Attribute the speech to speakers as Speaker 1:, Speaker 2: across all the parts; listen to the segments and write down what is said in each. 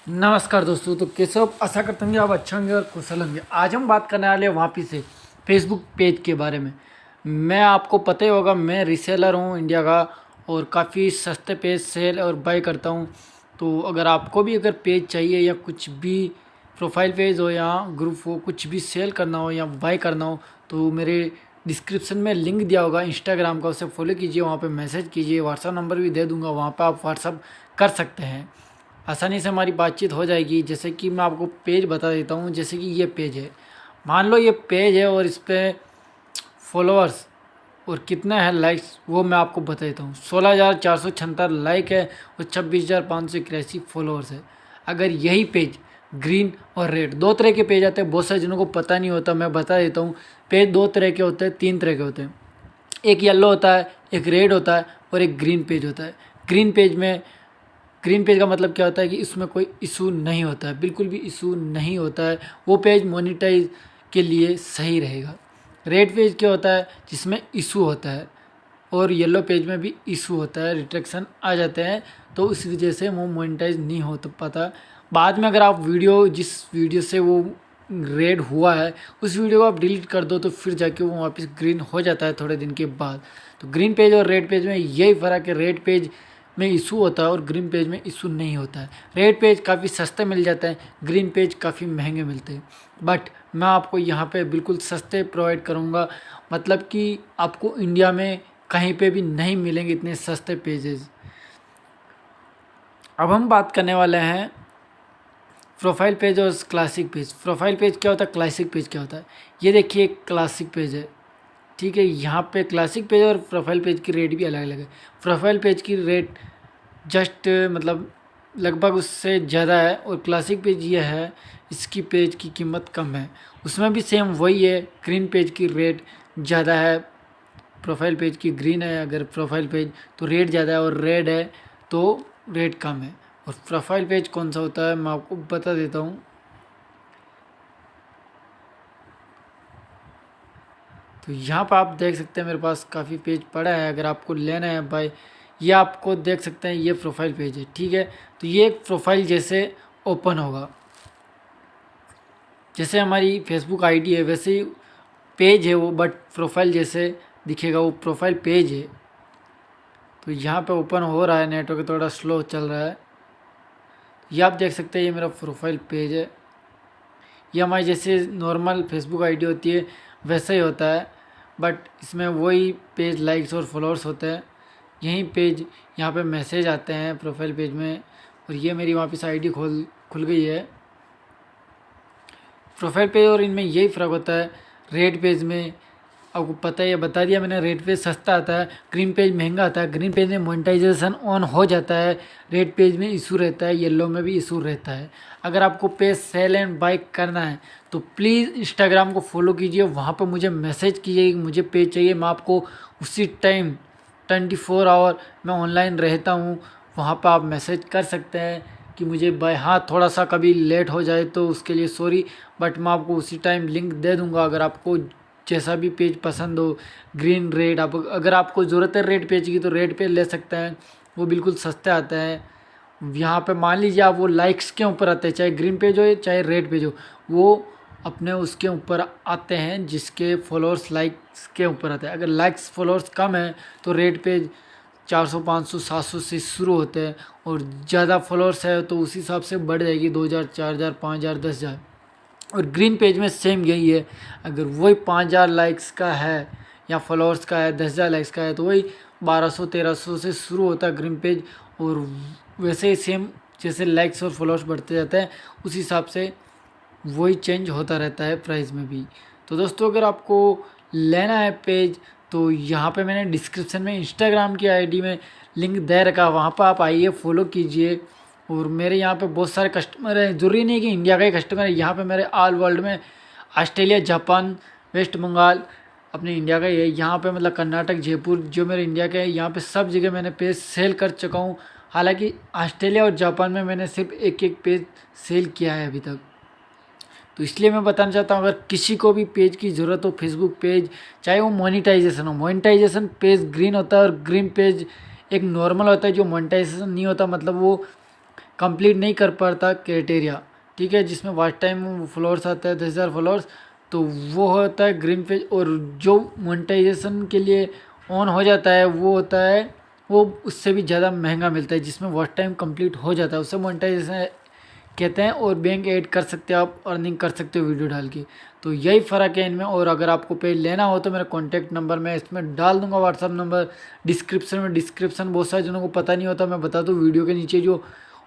Speaker 1: नमस्कार दोस्तों। तो कैसे हो? आशा करते होंगे आप अच्छे होंगे और कुशल होंगे। आज हम बात करने वाले हैं वापस से फेसबुक पेज के बारे में। मैं आपको पता ही होगा, मैं रीसेलर हूँ इंडिया का और काफ़ी सस्ते पेज सेल और बाय करता हूँ। तो अगर आपको भी अगर पेज चाहिए या कुछ भी प्रोफाइल पेज हो या ग्रुप हो, कुछ भी सेल करना हो या बाय करना हो, तो मेरे डिस्क्रिप्शन में लिंक दिया होगा इंस्टाग्राम का, उसे फॉलो कीजिए, वहाँ पे मैसेज कीजिए। व्हाट्सअप नंबर भी दे दूँगा, वहाँ पे आप व्हाट्सअप कर सकते हैं। आसानी से हमारी बातचीत हो जाएगी। जैसे कि मैं आपको पेज बता देता हूँ। जैसे कि ये पेज है, मान लो ये पेज है और इस पर फॉलोअर्स और कितने हैं लाइक्स वो मैं आपको बता देता हूँ। 16,476 लाइक है और 26,581 फॉलोअर्स है। अगर यही पेज ग्रीन और रेड, दो तरह के पेज आते हैं, बहुत सारे जिनों को पता नहीं होता, मैं बता देता हूँ। पेज दो तरह के होते हैं, तीन तरह के होते हैं। एक येलो होता है, एक रेड होता है और एक ग्रीन पेज होता है। ग्रीन पेज का मतलब क्या होता है कि इसमें कोई इशू नहीं होता है, बिल्कुल भी इशू नहीं होता है। वो पेज मोनेटाइज के लिए सही रहेगा। रेड पेज क्या होता है? जिसमें इशू होता है। और येलो पेज में भी इशू होता है, रिस्ट्रिक्शन आ जाते हैं, तो इस वजह से वो मोनेटाइज नहीं हो पाता। बाद में अगर आप जिस वीडियो से वो रेड हुआ है उस वीडियो को आप डिलीट कर दो, तो फिर जाके वो वापस ग्रीन हो जाता है थोड़े दिन के बाद। तो ग्रीन पेज और रेड पेज में यही फ़र्क है। रेड पेज में इशू होता है और ग्रीन पेज में इशू नहीं होता है। रेड पेज काफ़ी सस्ते मिल जाते हैं, ग्रीन पेज काफ़ी महंगे मिलते हैं। बट मैं आपको यहाँ पे बिल्कुल सस्ते प्रोवाइड करूँगा, मतलब कि आपको इंडिया में कहीं पे भी नहीं मिलेंगे इतने सस्ते पेजेस। अब हम बात करने वाले हैं प्रोफाइल पेज और क्लासिक पेज। प्रोफाइल पेज क्या होता है, क्लासिक पेज क्या होता है? ये देखिए क्लासिक पेज है, ठीक है। यहाँ पे क्लासिक पेज और प्रोफाइल पेज की रेट भी अलग अलग है। प्रोफाइल पेज की रेट जस्ट मतलब लगभग उससे ज़्यादा है और क्लासिक पेज ये है, इसकी पेज की कीमत कम है। उसमें भी सेम वही है, ग्रीन पेज की रेट ज़्यादा है, प्रोफाइल पेज की ग्रीन है अगर प्रोफाइल पेज, तो रेट ज़्यादा है, और रेड है तो रेट कम है। और प्रोफाइल पेज कौन सा होता है मैं आपको बता देता हूँ। तो यहाँ पर आप देख सकते हैं मेरे पास काफ़ी पेज पड़ा है। अगर आपको लेना है भाई, ये आपको देख सकते हैं, ये प्रोफाइल पेज है, ठीक है। तो ये एक प्रोफाइल जैसे ओपन होगा, जैसे हमारी फेसबुक आईडी है वैसे ही पेज है वो, बट प्रोफाइल जैसे दिखेगा, वो प्रोफाइल पेज है। तो यहाँ पे ओपन हो रहा है, नेटवर्क थोड़ा स्लो चल रहा है। ये आप देख सकते हैं, ये मेरा प्रोफाइल पेज है। ये हमारी जैसे नॉर्मल फेसबुक आईडी होती है वैसा ही होता है, बट इसमें वही पेज लाइक्स और फॉलोअर्स होते हैं। यही पेज यहाँ पे मैसेज आते हैं प्रोफाइल पेज में। और ये मेरी वापस आईडी खुल गई है। प्रोफाइल पेज और इनमें यही फ़र्क होता है। रेड पेज में आपको पता है, बता दिया मैंने, रेड पेज सस्ता आता है, ग्रीन पेज महंगा आता है। ग्रीन पेज में मोनेटाइजेशन ऑन हो जाता है, रेड पेज में इशू रहता है, येलो में भी इशू रहता है। अगर आपको पेज सेल एंड बाय करना है तो प्लीज़ इंस्टाग्राम को फॉलो कीजिए, वहाँ पर मुझे मैसेज कीजिए कि मुझे पेज चाहिए। मैं आपको उसी टाइम 24 आवर मैं ऑनलाइन रहता हूँ, वहाँ पर आप मैसेज कर सकते हैं कि मुझे बाय, हाँ थोड़ा सा कभी लेट हो जाए तो उसके लिए सॉरी, बट मैं आपको उसी टाइम लिंक दे दूँगा। अगर आपको जैसा भी पेज पसंद हो, ग्रीन रेड, आप अगर आपको ज़रूरत है रेड पेज की तो रेड पेज ले सकते हैं, वो बिल्कुल सस्ते आते हैं। यहाँ पे मान लीजिए आप वो लाइक्स के ऊपर आते हैं, चाहे ग्रीन पेज हो चाहे रेड पेज हो, वो अपने उसके ऊपर आते हैं जिसके फॉलोअर्स लाइक्स के ऊपर आते हैं। अगर लाइक्स फॉलोअर्स कम है तो रेड पेज 400 500 700 से शुरू होते हैं, और ज़्यादा फॉलोअर्स है तो उस हिसाब से बढ़ जाएगी 2000 4000 5000 10,000। और ग्रीन पेज में सेम यही है। अगर वही 5000 लाइक्स का है या फॉलोअर्स का है, 10,000 लाइक्स का है, तो वही 1200 1300 से शुरू होता है ग्रीन पेज। और वैसे ही सेम जैसे लाइक्स और फॉलोअर्स बढ़ते जाते हैं उस हिसाब से वही चेंज होता रहता है प्राइस में भी। तो दोस्तों अगर आपको लेना है पेज तो यहाँ पे मैंने डिस्क्रिप्शन में इंस्टाग्राम की आईडी में लिंक दे रखा, वहाँ पर आप आइए, फॉलो कीजिए। और मेरे यहाँ पे बहुत सारे कस्टमर हैं, ज़रूरी नहीं कि इंडिया का ही कस्टमर है, यहाँ पे मेरे ऑल वर्ल्ड में, ऑस्ट्रेलिया, जापान, वेस्ट बंगाल, अपने इंडिया का ही है। यहाँ पे मतलब कर्नाटक, जयपुर, जो मेरे इंडिया के हैं, यहाँ पे सब जगह मैंने पेज सेल कर चुका हूँ। हालांकि ऑस्ट्रेलिया और जापान में मैंने सिर्फ एक एक पेज सेल किया है अभी तक। तो इसलिए मैं बताना चाहता हूँ, अगर किसी को भी पेज की ज़रूरत हो, फेसबुक पेज, चाहे वो मोनेटाइजेशन हो, मोनेटाइजेशन पेज ग्रीन होता है और ग्रीन पेज एक नॉर्मल होता है जो मोनेटाइजेशन नहीं होता, मतलब वो कंप्लीट नहीं कर पाता क्राइटेरिया, ठीक है, जिसमें वॉच टाइम फॉलोअर्स आता है 10,000 फॉलोअर्स, तो वो होता है ग्रीन पेज। और जो मोनेटाइजेशन के लिए ऑन हो जाता है वो होता है, वो उससे भी ज़्यादा महंगा मिलता है, जिसमें वॉच टाइम कंप्लीट हो जाता है, उससे मोनेटाइजेशन कहते हैं। और बैंक ऐड कर सकते हो आप, अर्निंग कर सकते हो वीडियो डाल के। तो यही फ़र्क है इनमें। और अगर आपको पेज लेना हो तो मेरा कॉन्टैक्ट नंबर मैं इसमें डाल दूंगा, व्हाट्सअप नंबर डिस्क्रिप्शन में। डिस्क्रिप्शन बहुत सारे जनों को पता नहीं होता, मैं बता दूँ, वीडियो के नीचे जो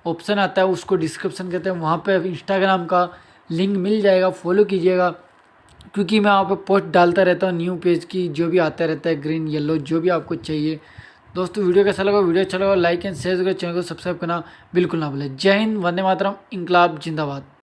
Speaker 1: ऑप्शन आता है उसको डिस्क्रिप्शन कहते हैं, वहाँ पे इंस्टाग्राम का लिंक मिल जाएगा, फॉलो कीजिएगा, क्योंकि मैं वहाँ पे पोस्ट डालता रहता हूँ न्यू पेज की, जो भी आता रहता है, ग्रीन येलो जो भी आपको चाहिए। दोस्तों वीडियो कैसा लगा, वीडियो अच्छा लगा लाइक एंड शेयर करें, चैनल को सब्सक्राइब करना बिल्कुल ना भूलें। जय हिंद, वंदे मातरम, इंकलाब जिंदाबाद।